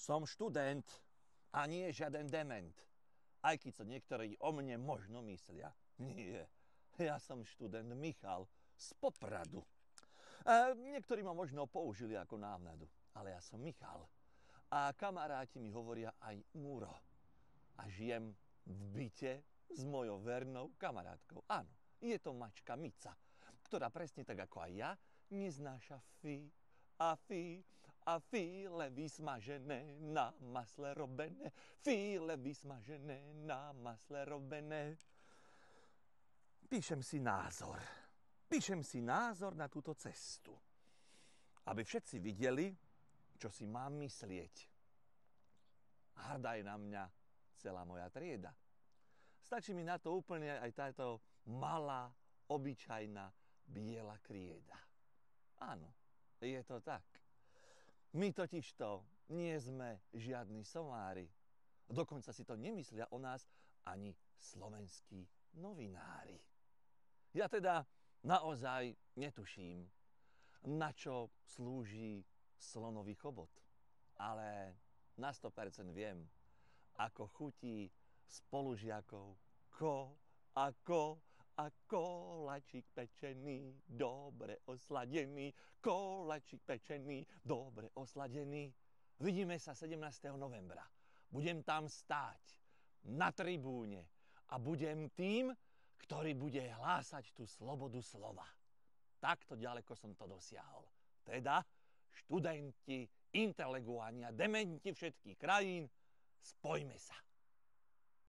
Som študent a nie žiaden dement. Aj keď sa niektorí o mne možno myslia. Nie, ja som študent Michal z Popradu. Niektorí ma možno použili ako návnadu, ale ja som Michal. A kamaráti mi hovoria aj Múro. A žijem v byte s mojou vernou kamarátkou. Áno, je to mačka Mica, ktorá presne tak ako aj ja neznáša fíle vysmažené na masle robené. Fíle vysmažené na masle robené. Píšem si názor na túto cestu. Aby všetci videli, čo si mám myslieť. Hrdá je na mňa celá moja trieda. Stačí mi na to úplne aj táto malá, obyčajná, biela krieda. Áno, je to tak. My totižto nie sme žiadni somári. Dokonca si to nemyslia o nás ani slovenskí novinári. Ja teda naozaj netuším, na čo slúži slonový chobot. Ale na 100% viem, ako chutí spolužiakov koláčik pečený, dobre osladený. Koláčik pečený, dobre osladený. Vidíme sa 17. novembra. Budem tam stáť na tribúne a budem tým, ktorý bude hlásať tú slobodu slova. Takto ďaleko som to dosiahol. Teda študenti, intelektuáni a dementi všetkých krajín, spojme sa.